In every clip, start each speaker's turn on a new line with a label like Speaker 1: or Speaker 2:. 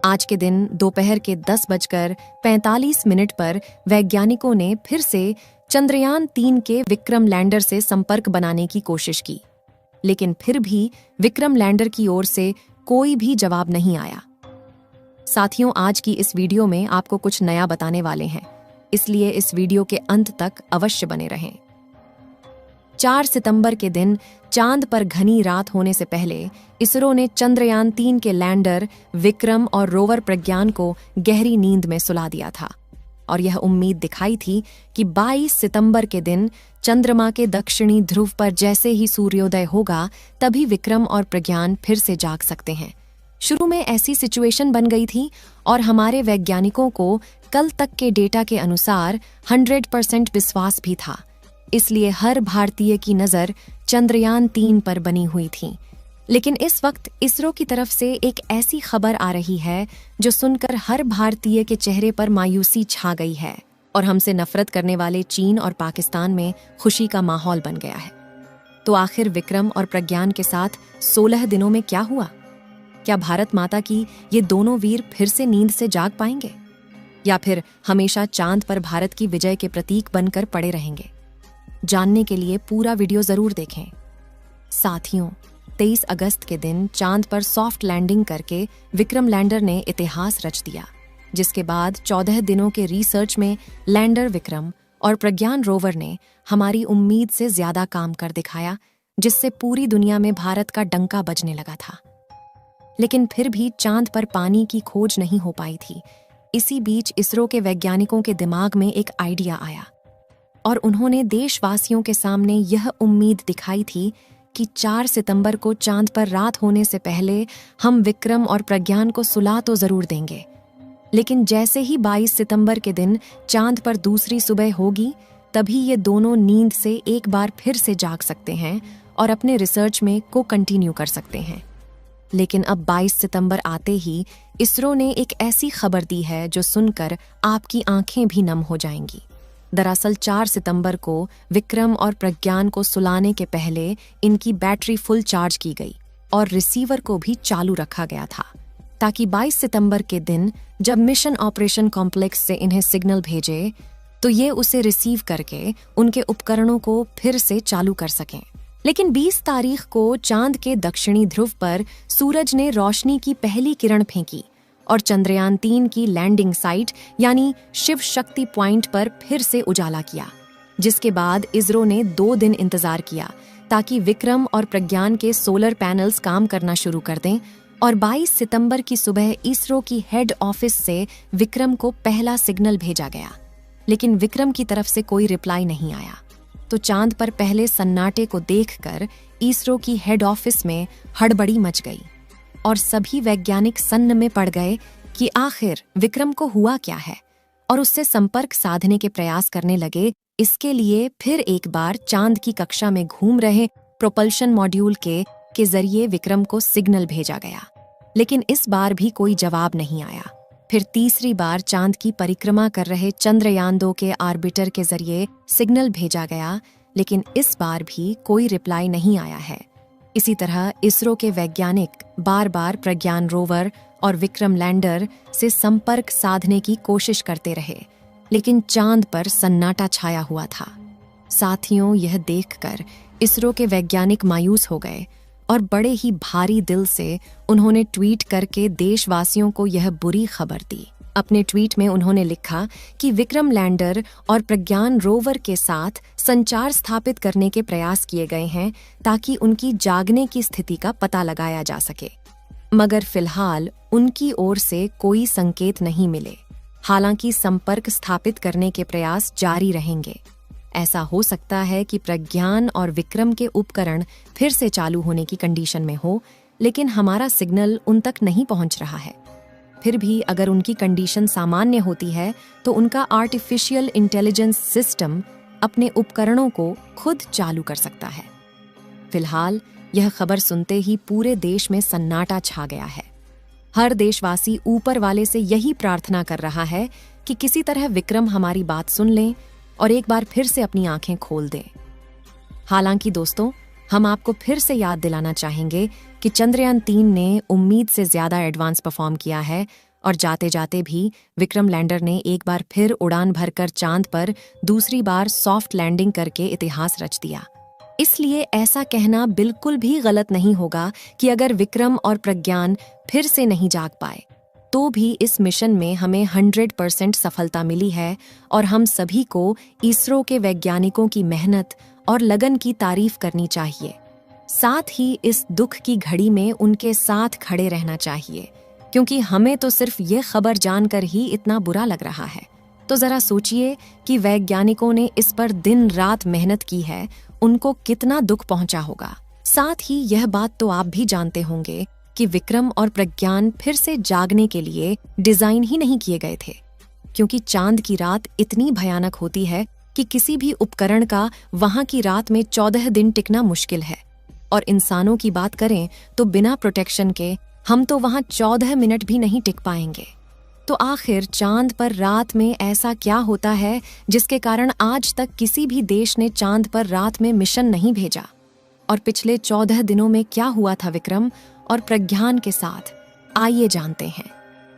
Speaker 1: आज के दिन दोपहर के 10:45 पर वैज्ञानिकों ने फिर से चंद्रयान-3 के विक्रम लैंडर से संपर्क बनाने की कोशिश की, लेकिन फिर भी विक्रम लैंडर की ओर से कोई भी जवाब नहीं आया। साथियों, आज की इस वीडियो में आपको कुछ नया बताने वाले हैं, इसलिए इस वीडियो के अंत तक अवश्य बने रहें। 4 सितंबर के दिन चांद पर घनी रात होने से पहले इसरो ने चंद्रयान-3 के लैंडर विक्रम और रोवर प्रज्ञान को गहरी नींद में सुला दिया था और यह उम्मीद दिखाई थी कि 22 सितंबर के दिन चंद्रमा के दक्षिणी ध्रुव पर जैसे ही सूर्योदय होगा तभी विक्रम और प्रज्ञान फिर से जाग सकते हैं। शुरू में ऐसी सिचुएशन बन गई थी और हमारे वैज्ञानिकों को कल तक के डेटा के अनुसार 100% विश्वास भी था, इसलिए हर भारतीय की नज़र चंद्रयान-3 पर बनी हुई थी। लेकिन इस वक्त इसरो की तरफ से एक ऐसी खबर आ रही है जो सुनकर हर भारतीय के चेहरे पर मायूसी छा गई है और हमसे नफरत करने वाले चीन और पाकिस्तान में खुशी का माहौल बन गया है। तो आखिर विक्रम और प्रज्ञान के साथ 16 दिनों में क्या हुआ? क्या भारत माता की ये दोनों वीर फिर से नींद से जाग पाएंगे या फिर हमेशा चांद पर भारत की विजय के प्रतीक बनकर पड़े रहेंगे? जानने के लिए पूरा वीडियो जरूर देखें। साथियों, 23 अगस्त के दिन चांद पर सॉफ्ट लैंडिंग करके विक्रम लैंडर ने इतिहास रच दिया, जिसके बाद 14 दिनों के रिसर्च में लैंडर विक्रम और प्रज्ञान रोवर ने हमारी उम्मीद से ज्यादा काम कर दिखाया, जिससे पूरी दुनिया में भारत का डंका बजने लगा था। लेकिन फिर भी चांद पर पानी की खोज नहीं हो पाई थी। इसी बीच इसरो के वैज्ञानिकों के दिमाग में एक आइडिया आया और उन्होंने देशवासियों के सामने यह उम्मीद दिखाई थी कि 4 सितंबर को चांद पर रात होने से पहले हम विक्रम और प्रज्ञान को सुला तो जरूर देंगे। लेकिन जैसे ही 22 सितंबर के दिन चांद पर दूसरी सुबह होगी, तभी ये दोनों नींद से एक बार फिर से जाग सकते हैं और अपने रिसर्च में कंटिन्यू कर सकते हैं। लेकिन अब 22 सितंबर आते ही इसरो ने एक ऐसी खबर दी है जो सुनकर आपकी आंखें भी नम हो जाएंगी। दरअसल 4 सितंबर को विक्रम और प्रज्ञान को सुलाने के पहले इनकी बैटरी फुल चार्ज की गई और रिसीवर को भी चालू रखा गया था, ताकि 22 सितंबर के दिन जब मिशन ऑपरेशन कॉम्प्लेक्स से इन्हें सिग्नल भेजे तो ये उसे रिसीव करके उनके उपकरणों को फिर से चालू कर सकें। लेकिन 20 तारीख को चांद के दक्षिणी ध्रुव पर सूरज ने रोशनी की पहली किरण फेंकी और चंद्रयान-3 की लैंडिंग साइट यानी शिव शक्ति पॉइंट पर फिर से उजाला किया, जिसके बाद इसरो ने 2 दिन इंतजार किया ताकि विक्रम और प्रज्ञान के सोलर पैनल्स काम करना शुरू कर दें और 22 सितंबर की सुबह इसरो की हेड ऑफिस से विक्रम को पहला सिग्नल भेजा गया। लेकिन विक्रम की तरफ से कोई रिप्लाई नहीं आया, तो चांद पर पहले सन्नाटे को देखकर इसरो की हेड ऑफिस में हड़बड़ी मच गई और सभी वैज्ञानिक सन्न में पड़ गए कि आखिर विक्रम को हुआ क्या है और उससे संपर्क साधने के प्रयास करने लगे। इसके लिए फिर एक बार चांद की कक्षा में घूम रहे प्रोपल्शन मॉड्यूल के जरिए विक्रम को सिग्नल भेजा गया, लेकिन इस बार भी कोई जवाब नहीं आया। फिर तीसरी बार चांद की परिक्रमा कर रहे चंद्रयान-2 के ऑर्बिटर के जरिए सिग्नल भेजा गया, लेकिन इस बार भी कोई रिप्लाई नहीं आया है। इसी तरह इसरो के वैज्ञानिक बार बार प्रज्ञान रोवर और विक्रम लैंडर से संपर्क साधने की कोशिश करते रहे, लेकिन चांद पर सन्नाटा छाया हुआ था। साथियों, यह देखकर इसरो के वैज्ञानिक मायूस हो गए और बड़े ही भारी दिल से उन्होंने ट्वीट करके देशवासियों को यह बुरी खबर दी। अपने ट्वीट में उन्होंने लिखा कि विक्रम लैंडर और प्रज्ञान रोवर के साथ संचार स्थापित करने के प्रयास किए गए हैं ताकि उनकी जागने की स्थिति का पता लगाया जा सके, मगर फिलहाल उनकी ओर से कोई संकेत नहीं मिले। हालांकि संपर्क स्थापित करने के प्रयास जारी रहेंगे। ऐसा हो सकता है कि प्रज्ञान और विक्रम के उपकरण फिर से चालू होने की कंडीशन में हो, लेकिन हमारा सिग्नल उन तक नहीं पहुंच रहा है। फिर भी अगर उनकी कंडीशन सामान्य होती है तो उनका आर्टिफिशियल इंटेलिजेंस सिस्टम अपने उपकरणों को खुद चालू कर सकता है। फिलहाल यह खबर सुनते ही पूरे देश में सन्नाटा छा गया है। हर देशवासी ऊपर वाले से यही प्रार्थना कर रहा है कि किसी तरह विक्रम हमारी बात सुन लें और एक बार फिर से अपनी आंखें खोल दें। हालांकि दोस्तों, हम आपको फिर से याद दिलाना चाहेंगे कि चंद्रयान-3 ने उम्मीद से ज्यादा एडवांस परफॉर्म किया है और जाते जाते भी विक्रम लैंडर ने एक बार फिर उड़ान भरकर चांद पर दूसरी बार सॉफ्ट लैंडिंग करके इतिहास रच दिया। इसलिए ऐसा कहना बिल्कुल भी गलत नहीं होगा कि अगर विक्रम और प्रज्ञान फिर से नहीं जाग पाए तो भी इस मिशन में हमें 100% सफलता मिली है और हम सभी को इसरो के वैज्ञानिकों की मेहनत और लगन की तारीफ करनी चाहिए। साथ ही इस दुख की घड़ी में उनके साथ खड़े रहना चाहिए, क्योंकि हमें तो सिर्फ ये खबर जानकर ही इतना बुरा लग रहा है। तो जरा सोचिए कि वैज्ञानिकों ने इस पर दिन रात मेहनत की है, उनको कितना दुख पहुंचा होगा। साथ ही यह बात तो आप भी जानते होंगे कि विक्रम और प्रज्ञान फिर से जागने के लिए डिजाइन ही नहीं किए गए थे, क्योंकि चांद की रात इतनी भयानक होती है कि किसी भी उपकरण का वहां की रात में 14 दिन टिकना मुश्किल है। और इंसानों की बात करें तो बिना प्रोटेक्शन के हम तो वहां 14 मिनट भी नहीं टिक पाएंगे। तो आखिर चांद पर रात में ऐसा क्या होता है जिसके कारण आज तक किसी भी देश ने चांद पर रात में मिशन नहीं भेजा? और पिछले 14 दिनों में क्या हुआ था विक्रम और प्रज्ञान के साथ, आइए जानते हैं।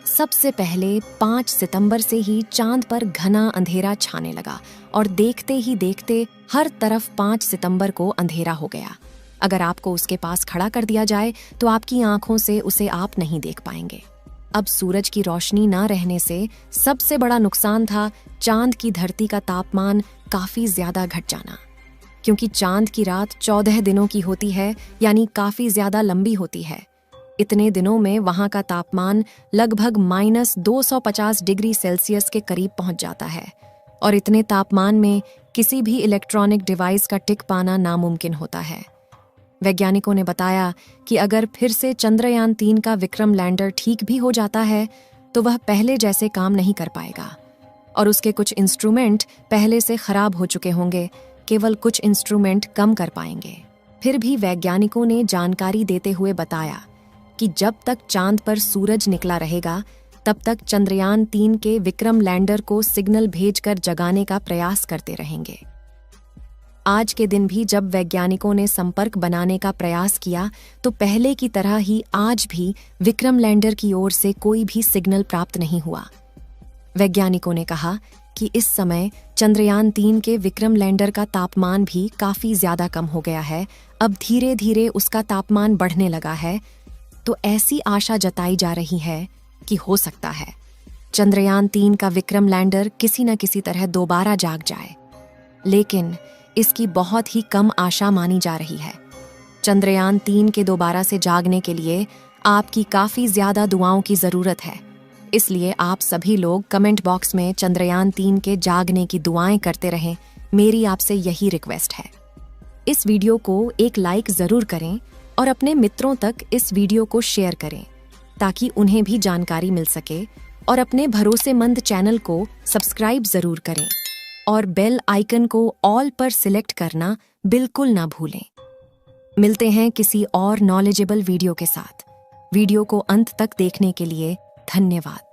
Speaker 1: सबसे पहले 5 सितंबर से ही चांद पर घना अंधेरा छाने लगा और देखते ही देखते हर तरफ 5 सितंबर को अंधेरा हो गया। अगर आपको उसके पास खड़ा कर दिया जाए तो आपकी आंखों से उसे आप नहीं देख पाएंगे। अब सूरज की रोशनी ना रहने से सबसे बड़ा नुकसान था चांद की धरती का तापमान काफी ज्यादा घट जाना, क्योंकि चांद की रात 14 दिनों की होती है, यानी काफी ज्यादा लंबी होती है। इतने दिनों में वहां का तापमान लगभग -250 डिग्री सेल्सियस के करीब पहुंच जाता है और इतने तापमान में किसी भी इलेक्ट्रॉनिक डिवाइस का टिक पाना नामुमकिन होता है। वैज्ञानिकों ने बताया कि अगर फिर से चंद्रयान 3 का विक्रम लैंडर ठीक भी हो जाता है तो वह पहले जैसे काम नहीं कर पाएगा और उसके कुछ इंस्ट्रूमेंट पहले से खराब हो चुके होंगे, केवल कुछ इंस्ट्रूमेंट कम कर पाएंगे। फिर भी वैज्ञानिकों ने जानकारी देते हुए बताया कि जब तक चांद पर सूरज निकला रहेगा तब तक चंद्रयान 3 के विक्रम लैंडर को सिग्नल भेजकर जगाने का प्रयास करते रहेंगे। आज के दिन भी जब वैज्ञानिकों ने संपर्क बनाने का प्रयास किया तो पहले की तरह ही आज भी विक्रम लैंडर की ओर से कोई भी सिग्नल प्राप्त नहीं हुआ। वैज्ञानिकों ने कहा कि इस समय चंद्रयान 3 के विक्रम लैंडर का तापमान भी काफी ज्यादा कम हो गया है, अब धीरे धीरे उसका तापमान बढ़ने लगा है। तो ऐसी आशा जताई जा रही है कि हो सकता है चंद्रयान 3 का विक्रम लैंडर किसी न किसी तरह दोबारा जाग जाए, लेकिन इसकी बहुत ही कम आशा मानी जा रही है। चंद्रयान 3 के दोबारा से जागने के लिए आपकी काफी ज्यादा दुआओं की जरूरत है, इसलिए आप सभी लोग कमेंट बॉक्स में चंद्रयान 3 के जागने की दुआएं करते रहें। मेरी आपसे यही रिक्वेस्ट है। इस वीडियो को एक लाइक जरूर करें और अपने मित्रों तक इस वीडियो को शेयर करें ताकि उन्हें भी जानकारी मिल सके, और अपने भरोसेमंद चैनल को सब्सक्राइब जरूर करें और बेल आइकन को ऑल पर सिलेक्ट करना बिल्कुल ना भूलें। मिलते हैं किसी और नॉलेजेबल वीडियो के साथ। वीडियो को अंत तक देखने के लिए धन्यवाद।